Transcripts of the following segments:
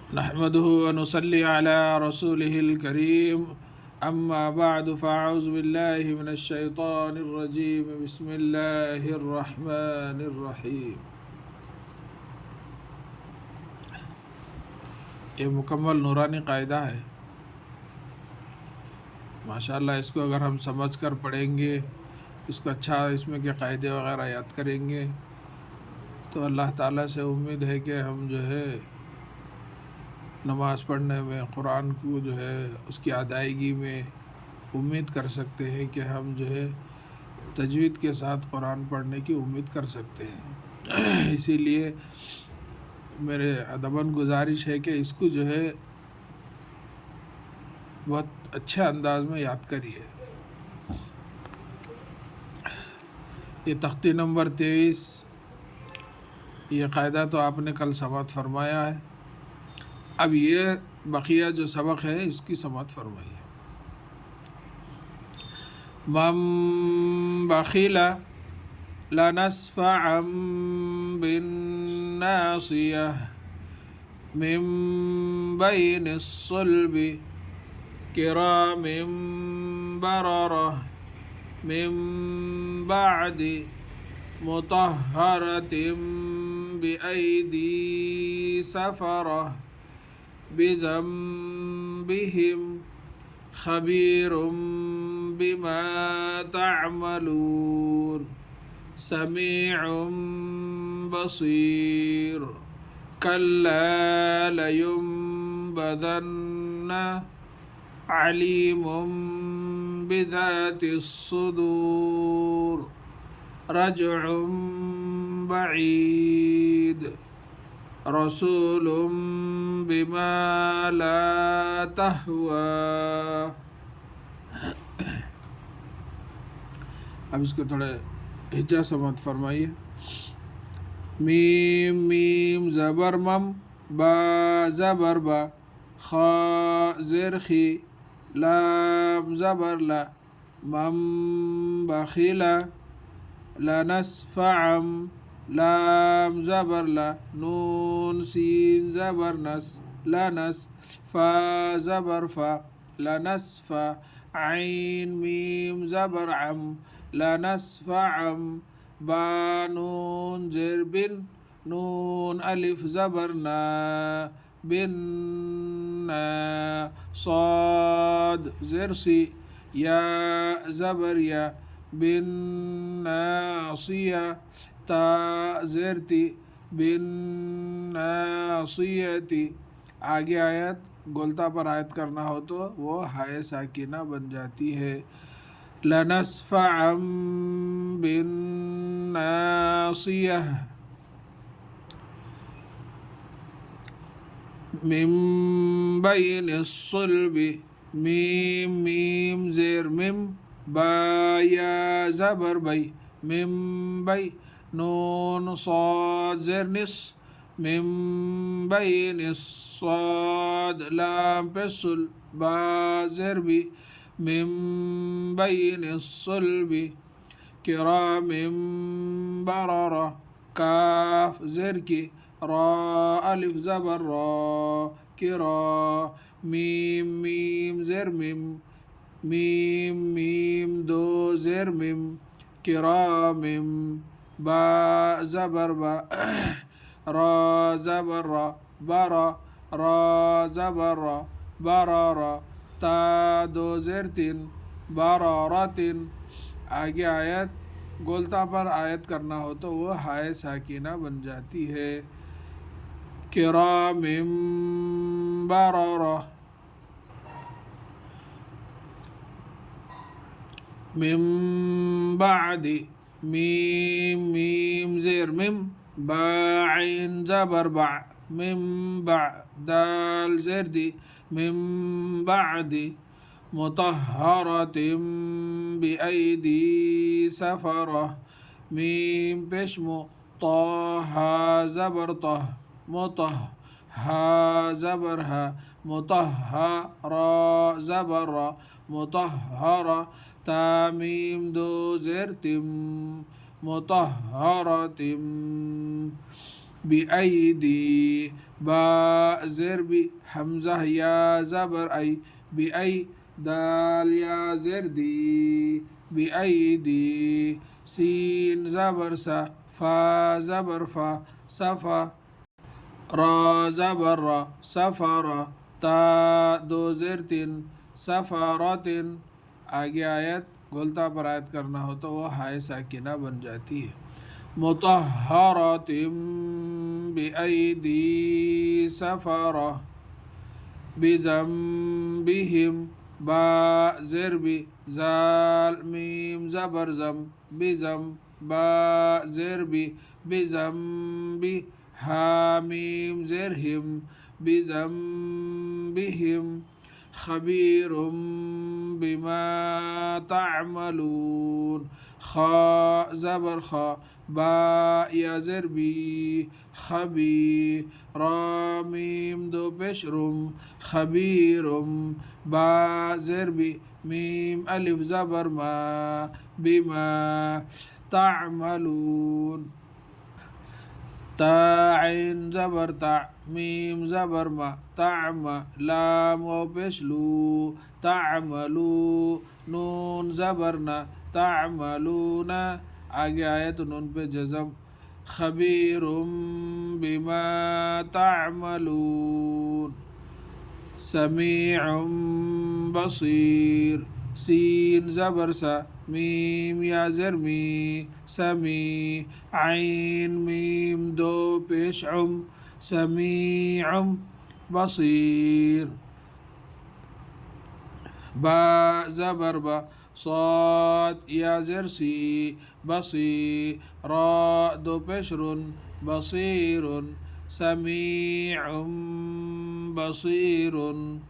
नहमदुहु व नुसल्ली अला रसूलिहिल करीम अम्मा बाद फ़अऊज़ु बिल्लाहि मिनश शैतानिर रजीम बिस्मिल्लाहिर रहमानिर रहीम। ये मुकम्मल नूरानी क़ायदा है माशाअल्लाह। इसको अगर हम समझ कर पढ़ेंगे, इसको अच्छा इसमें के क़ायदे वग़ैरह याद करेंगे तो अल्लाह ताला से उम्मीद है कि हम जो है नमाज़ पढ़ने में, कुरान को जो है उसकी अदायगी में उम्मीद कर सकते हैं कि हम जो है तजवीद के साथ कुरान पढ़ने की उम्मीद कर सकते हैं। इसीलिए मेरे अदबन गुजारिश है कि इसको जो है बहुत अच्छे अंदाज में याद करिए। ये तख्ती नंबर 23, ये क़ायदा तो आपने कल समाअत फरमाया है। अब ये बकिया जो सबक है इसकी समाअत फरमाइए। मम बखिला लनस्फ़अम बिन्नासियह मिन बैनिस्सुल्बि किरामिन बररह मिन बअदि मुतहहरतिन बिअयदी सफरह बिज़म्बिहिम खबीरुम बिमा तअमलून समीउम बसीर कल्ला लयुंबदन्न अलीमुम बिज़ातिस्सुदूर रजउम बईद रसूलुम बिमा ला तहवा। अब इसको थोड़े हिज्जा समाअत फरमाइए। मीम मीम ज़बर मम, बा ज़बर बा, खा ज़ेर खी, लाम ज़बर ला, मम बखिला, लनस्फ़अम, लाम ज़बर ला, नून सीन ज़बर नस, लनस, फ़ा ज़बर फ़ा, लनस्फ़ा, ऐन मीम ज़बर अम, लनस्फ़अम, बा नून ज़ेर बिन, नून अलिफ ज़बर ना, बिन ना, साद ज़ेर सी, या ज़बर या, बिन नासिया, ता ज़ेर ती, बिन नासियती। आगे आयत गोलता पर आयत करना हो तो वो हाय साकिना बन जाती है। लनस्फ़अम बिन नासियह मिन बैनिस्सुल्बि, मीम मीम ज़ेर मिम, बा या ज़बर बै, मिम बै, नून साद ज़ेर निस, मिम बैनिस साद, लाम पे सुल, बा ज़ेर बी, मिम बैनिस्सुल्बि किरामिन बररह, काफ ज़ेर की, रा अलिफ ज़बर रा, किरा, मीम मीम ज़ेर मिम, मीम मीम दो ज़ेर मिम, किरामिन, बा ज़बर बा, रा ज़बर रा, बरा, रा ज़बर रा, बरारा, ता दो ज़ेर तीन, बरारतिन। आगे आयत गोलता पर आयत करना हो तो वो हाय साकिना बन जाती है। किरामिन बररह मिन बअदि, मीम मीम ज़ेर मिम, बा ऐन ज़बर बा, मिन बा, दाल ज़ेर दी, मिन बअदि मुतहहरतिन बिअयदी सफरह, मीम पेशमो, ताहा ज़बर तह, मुतह, हा ज़बर हा, मुतहहरा ज़बर रा, मुतहहरा, तामीम दो ज़ेर तिम, मुतहहरतिम। बिअयदी, बा ज़ेर बी, हमज़ा या ज़बर आई, बिअई, दाल या ज़ेर दी, बिअयदी, सीन ज़बर सा, फा ज़बर फा, सफ़ा, रा ज़बर रा, सफ़रा, ता दो ज़ेर तीन, सफ़ारतिन। आगे आयत गोलता पर आयत करना हो तो वो हाय साकिना बन जाती है। मुतहहरतिम बिअयदी सफ़रा, बिज़म्बिहिम, बा ज़ेर बी, ज़ाल मीम ज़बर ज़म, बिज़म, बा ज़ेर बी, बिज़म्बी, हामीम ज़ेर हिम, बिज़म्बिहिम, खबीरुम बिमा तामलून, खा ज़बर खा, बा या ज़ेर बी, खबी, रा मीम दो पेश रुम, खबीरुम, बा ज़ेर बी, मीम अलिफ ज़बर मा, बिमा तामलून, ता आइन ज़बर ता, मीम ज़बर मा, तामा, लाम वाव पेश लू, तामलू, नून ज़बर ना, तामलूना। आगे आए तो नून पे जज़म, खबीरुम बिमा तामलून, समीउम बसीर, सीन ज़बर सा, मीम या ज़ेर मी, समी, आइन मीम दो पेश उम, समीउम बसीर, बा ज़बर बा, साद या ज़ेर सी, बसी, रा दो पेश रुन, बसीरुन, समीउम बसीरुन,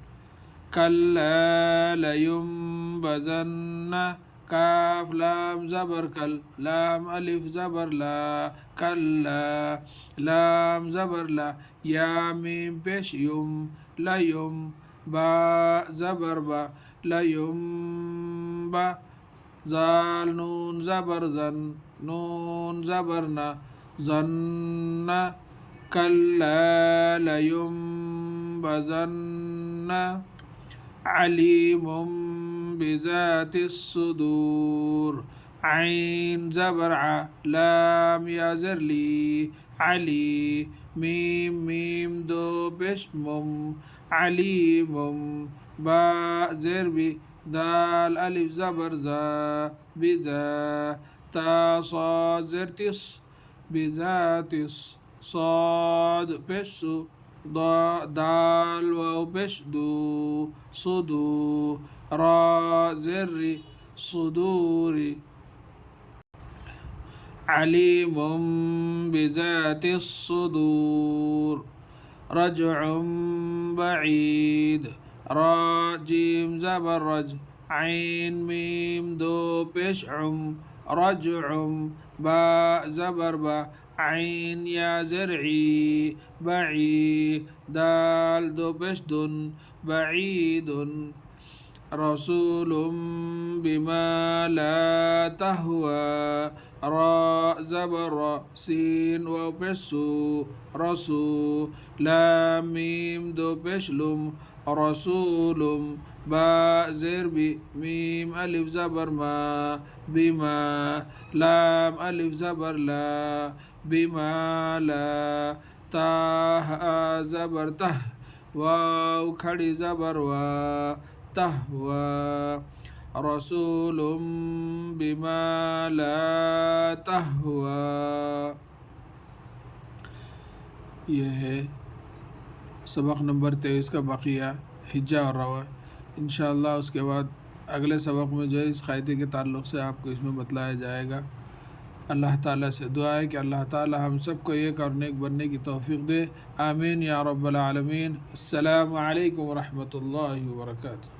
कल्ला लयुंबज़न्ना, काफ लाम ज़बर कल, लाम अलिफ ज़बर ला, कल्ला, लाम ज़बर ला, या मीम पेश युम, लयुम, बा ज़बर बा, लयुम्बा, ज़ाल नून ज़बर ज़न, नून ज़बर ना, ज़न्ना, कल्ला लयुंबज़न्ना, अलीमुम बिज़ातिस सुदूर, आइन ज़बर आ, लाम या ज़ेर ली, अली, मीम मीम दो पेश मुम, अलीमुम, बा ज़ेर बी, दाल अलिफ ज़बर ज़ा, बिज़ा, ता साद ज़ेर तिस, बिज़ातिस, साद पेश सु, दाल वाव पेश दू, सुदू, रा ज़ेर री, सुदूरी, अलीमुम बिज़ातिस सुदूर, रजउम बईद, रा जीम ज़बर रज, आइन मीम दो पेश उम, रजउम, बा ज़बर बा, आइन या ज़ेर ई, बई, दाल दो पेश दुन, बईदुन, रसूलुम बिमा ला तहवा, रा ज़बर रा, सीन वाव पेश सू, रसू, लाम मीम दो पेश लुम, रसूलुम, बा ज़ेर बी, मीम अलिफ ज़बर मा, बिमा, लाम अलिफ ज़बर ला, बिमा ला, ताह ज़बर तह, वाव खड़ी ज़बर वा, तहवा, रसूलुम बिमा ला तहवा। यह है सबक नंबर 23 का बकिया हिज्जा और रवा। इंशाअल्लाह उसके बाद अगले सबक में जो है इस क़ायदे के ताल्लुक़ से आपको इसमें बतलाया जाएगा। अल्लाह ताला से दुआ है कि अल्लाह ताला हम सबको एक और नेक बनने की तौफ़ीक़ दे। आमीन या रब्बल आलमीन। अस्सलामु अलैकुम व रहमतुल्लाहि व बरकातुहू।